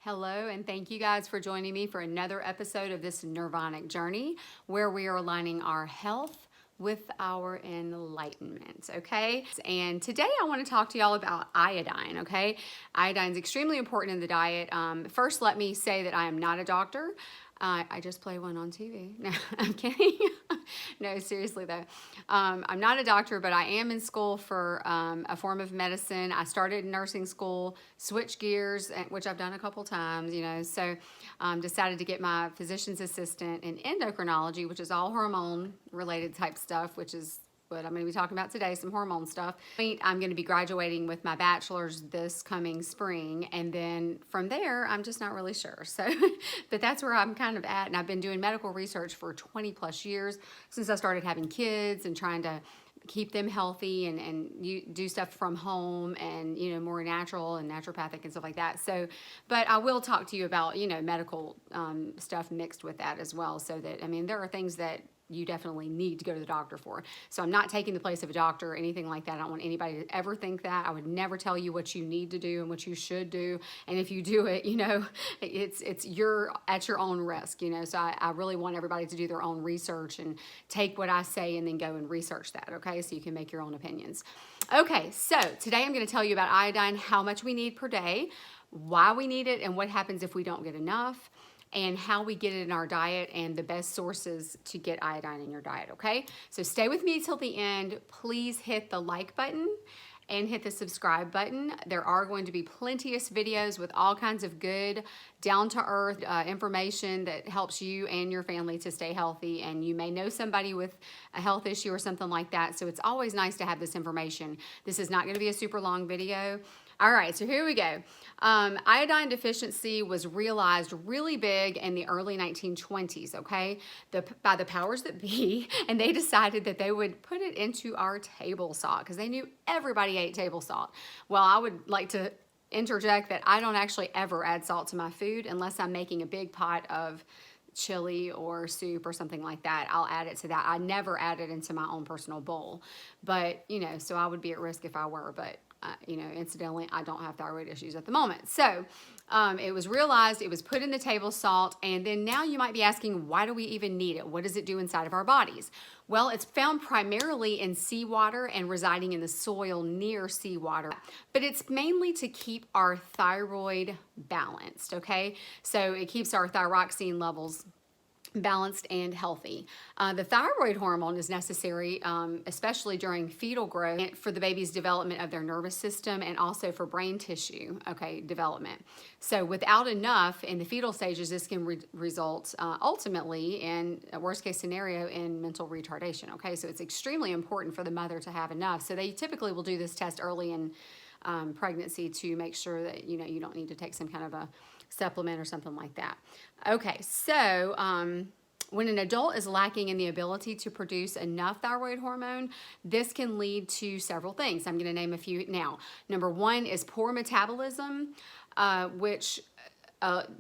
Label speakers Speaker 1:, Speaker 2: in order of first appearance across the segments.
Speaker 1: Hello, and thank you guys for joining me for another episode of this Nirvanic Journey, where we are aligning our health with our enlightenment, okay? And today I want to talk to y'all about iodine, okay? Iodine is extremely important in the diet. First, let me say that I am not a doctor. I just play one on TV. No, I'm kidding. No, seriously though. I'm not a doctor, but I am in school for a form of medicine. I started in nursing school, switched gears, which I've done a couple times, so decided to get my physician's assistant in endocrinology, which is all hormone related type stuff, which is what I'm going to be talking about today, some hormone stuff. I'm going to be graduating with my bachelor's this coming spring, and then from there, I'm just not really sure. So, but that's where I'm kind of at, and I've been doing medical research for 20 plus years since I started having kids and trying to keep them healthy and you do stuff from home and more natural and naturopathic and stuff like that. So, but I will talk to you about medical stuff mixed with that as well, so that there are things that you definitely need to go to the doctor for. So I'm not taking the place of a doctor or anything like that. I don't want anybody to ever think that. I would never tell you what you need to do and what you should do. And if you do it, you're at your own risk, So I really want everybody to do their own research and take what I say and then go and research that, okay? So you can make your own opinions. Okay, so today I'm going to tell you about iodine, how much we need per day, why we need it, and what happens if we don't get enough, and how we get it in our diet and the best sources to get iodine in your diet, okay? So stay with me till the end. Please hit the like button and hit the subscribe button. There are going to be plenteous videos with all kinds of good, down-to-earth information that helps you and your family to stay healthy, and you may know somebody with a health issue or something like that, so it's always nice to have this information. This is not going to be a super long video. All right, so here we go. Iodine deficiency was realized really big in the early 1920s, okay, by the powers that be, and they decided that they would put it into our table salt because they knew everybody ate table salt. Well, I would like to interject that I don't actually ever add salt to my food unless I'm making a big pot of chili or soup or something like that. I'll add it to that. I never add it into my own personal bowl, but so I would be at risk if I were, but incidentally, I don't have thyroid issues at the moment. So it was realized, it was put in the table salt, and then now you might be asking, why do we even need it? What does it do inside of our bodies? Well, it's found primarily in seawater and residing in the soil near seawater, but it's mainly to keep our thyroid balanced, okay? So it keeps our thyroxine levels balanced and healthy. The thyroid hormone is necessary, especially during fetal growth, for the baby's development of their nervous system and also for brain tissue, development. So without enough in the fetal stages, this can result ultimately in a worst case scenario in mental retardation, okay? So it's extremely important for the mother to have enough. So they typically will do this test early in pregnancy to make sure that, you don't need to take some kind of a supplement or something like that. Okay, so when an adult is lacking in the ability to produce enough thyroid hormone, this can lead to several things. I'm going to name a few now. Number one is poor metabolism, which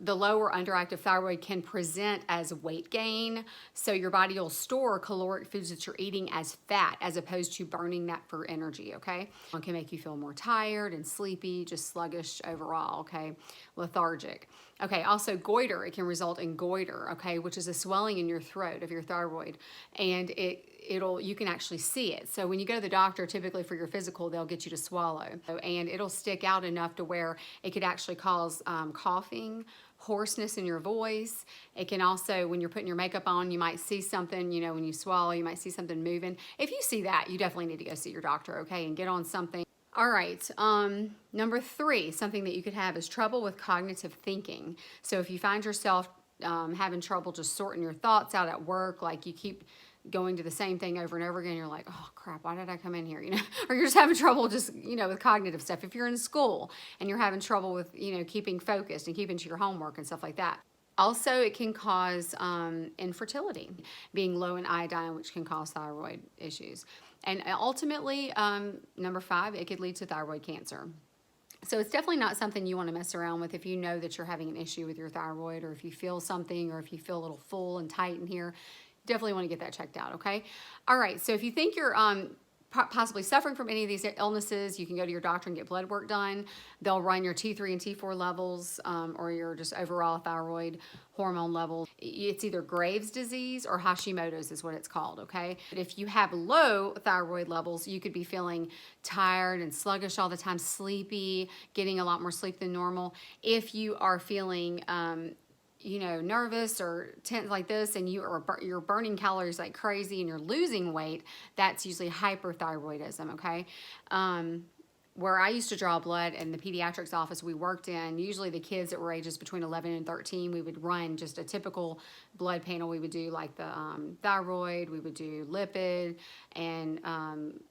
Speaker 1: the low or underactive thyroid can present as weight gain. So your body will store caloric foods that you're eating as fat as opposed to burning that for energy, okay? It can make you feel more tired and sleepy, just sluggish overall, okay? Lethargic. Okay, also goiter. It can result in goiter, okay, which is a swelling in your throat of your thyroid. And you can actually see it. So when you go to the doctor, typically for your physical, they'll get you to swallow. And it'll stick out enough to where it could actually cause coughing, hoarseness in your voice. It can also, when you're putting your makeup on, you might see something, when you swallow, you might see something moving. If you see that, you definitely need to go see your doctor, okay, and get on something. All right, number three, something that you could have is trouble with cognitive thinking. So if you find yourself having trouble just sorting your thoughts out at work, like you keep going to the same thing over and over again, you're like, oh crap, why did I come in here? Or you're just having trouble just, with cognitive stuff. If you're in school and you're having trouble with, keeping focused and keeping to your homework and stuff like that. Also, it can cause infertility, being low in iodine, which can cause thyroid issues. And ultimately, number five, it could lead to thyroid cancer. So it's definitely not something you want to mess around with if you know that you're having an issue with your thyroid, or if you feel something, or if you feel a little full and tight in here. Definitely want to get that checked out, okay? All right, so if you think you're possibly suffering from any of these illnesses, you can go to your doctor and get blood work done. They'll run your T3 and T4 levels, or your just overall thyroid hormone levels. It's either Graves' disease or Hashimoto's is what it's called, okay? But if you have low thyroid levels, you could be feeling tired and sluggish all the time, sleepy, getting a lot more sleep than normal. If you are feeling nervous or tense like this, and you're burning calories like crazy and you're losing weight, that's usually hyperthyroidism, okay? Where I used to draw blood in the pediatrics office we worked in, usually the kids that were ages between 11 and 13, we would run just a typical blood panel. We would do like the thyroid, we would do lipid, and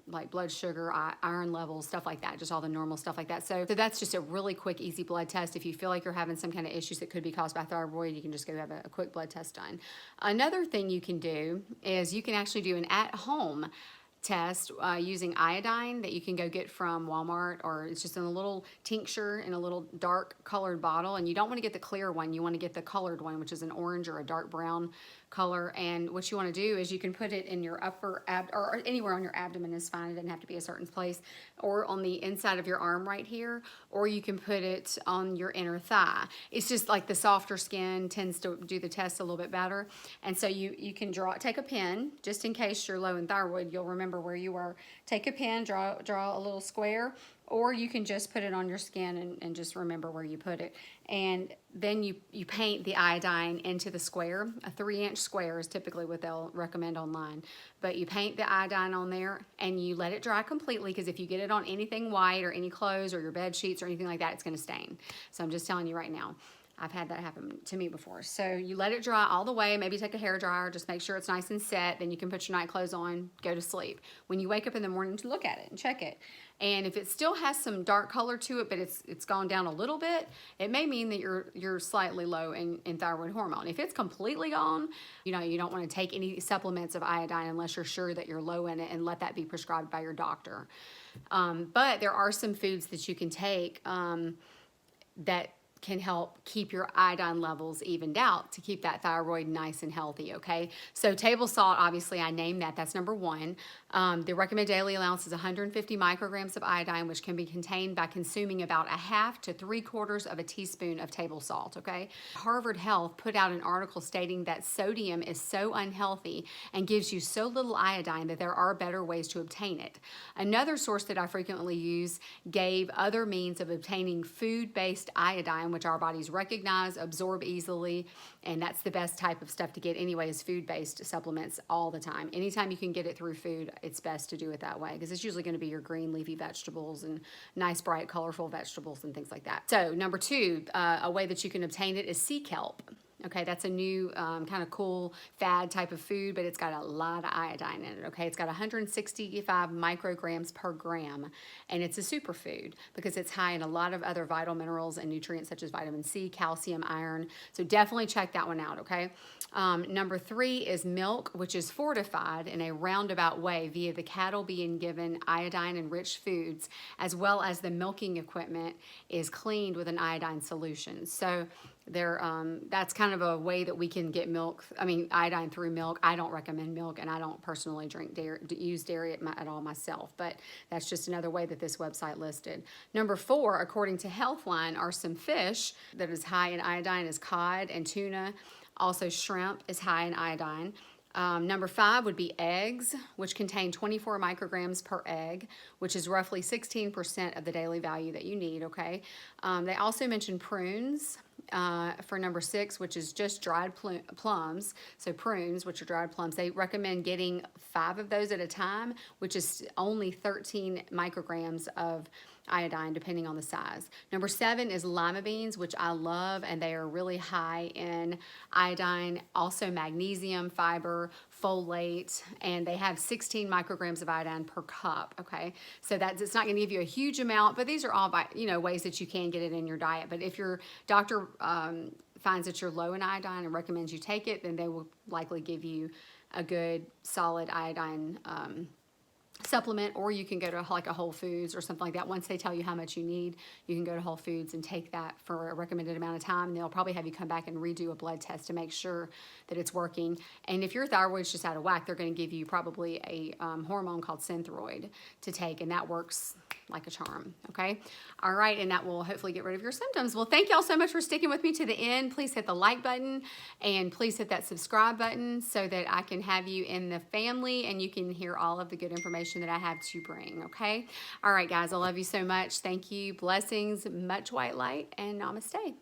Speaker 1: like blood sugar, iron levels, stuff like that, just all the normal stuff like that. So that's just a really quick, easy blood test. If you feel like you're having some kind of issues that could be caused by thyroid, you can just go have a quick blood test done. Another thing you can do is you can actually do an at-home test using iodine that you can go get from Walmart, or it's just in a little tincture in a little dark colored bottle. And you don't want to get the clear one, you want to get the colored one, which is an orange or a dark brown color. And what you want to do is you can put it in your upper or anywhere on your abdomen is fine. It doesn't have to be a certain place, or on the inside of your arm right here, or you can put it on your inner thigh. It's just like the softer skin tends to do the test a little bit better. And so you can take a pen, just in case you're low in thyroid, you'll remember where you were. Take a pen, draw a little square, or you can just put it on your skin and just remember where you put it. And then you paint the iodine into the square. A 3-inch square is typically what they'll recommend online. But you paint the iodine on there and you let it dry completely, because if you get it on anything white or any clothes or your bed sheets or anything like that, it's going to stain. So I'm just telling you right now. I've had that happen to me before. So you let it dry all the way, maybe take a hair dryer, just make sure it's nice and set, then you can put your night clothes on, go to sleep. When you wake up in the morning, to look at it and check it. And if it still has some dark color to it, but it's gone down a little bit, it may mean that you're slightly low in thyroid hormone. If it's completely gone, you don't want to take any supplements of iodine unless you're sure that you're low in it, and let that be prescribed by your doctor. But there are some foods that you can take that can help keep your iodine levels evened out to keep that thyroid nice and healthy, okay? So table salt, obviously I named that, that's number one. The recommended daily allowance is 150 micrograms of iodine, which can be contained by consuming about 1/2 to 3/4 of a teaspoon of table salt, okay? Harvard Health put out an article stating that sodium is so unhealthy and gives you so little iodine that there are better ways to obtain it. Another source that I frequently use gave other means of obtaining food-based iodine, which our bodies recognize, absorb easily, and that's the best type of stuff to get anyway, is food-based supplements all the time. Anytime you can get it through food, it's best to do it that way, because it's usually going to be your green leafy vegetables and nice bright colorful vegetables and things like that. So number two, a way that you can obtain it is sea kelp. Okay, that's a new kind of cool fad type of food, but it's got a lot of iodine in it, okay? It's got 165 micrograms per gram, and it's a superfood because it's high in a lot of other vital minerals and nutrients such as vitamin C, calcium, iron. So definitely check that one out, okay? Number three is milk, which is fortified in a roundabout way via the cattle being given iodine-enriched foods, as well as the milking equipment is cleaned with an iodine solution. So that's kind of a way that we can get iodine through milk. I don't recommend milk, and I don't personally use dairy at all myself, but that's just another way that this website listed. Number four, according to Healthline, are some fish that is high in iodine is cod and tuna. Also shrimp is high in iodine. Number five would be eggs, which contain 24 micrograms per egg, which is roughly 16% of the daily value that you need, okay? They also mention prunes for number six, which is just dried plums. So prunes, which are dried plums, they recommend getting 5 of those at a time, which is only 13 micrograms of iodine depending on the size. Number 7 is lima beans, which I love, and they are really high in iodine, also magnesium, fiber, folate, and they have 16 micrograms of iodine per cup, okay? So it's not going to give you a huge amount, but these are all ways that you can get it in your diet. But if your doctor finds that you're low in iodine and recommends you take it, then they will likely give you a good solid iodine supplement, or you can go to like a Whole Foods or something like that. Once they tell you how much you need, you can go to Whole Foods and take that for a recommended amount of time. And they'll probably have you come back and redo a blood test to make sure that it's working. And if your thyroid's just out of whack, they're going to give you probably a hormone called synthroid to take, and that works like a charm. Okay. All right. And that will hopefully get rid of your symptoms. Well, thank y'all so much for sticking with me to the end. Please hit the like button and please hit that subscribe button so that I can have you in the family and you can hear all of the good information that I have to bring. Okay. All right, guys. I love you so much. Thank you. Blessings, much white light, and namaste.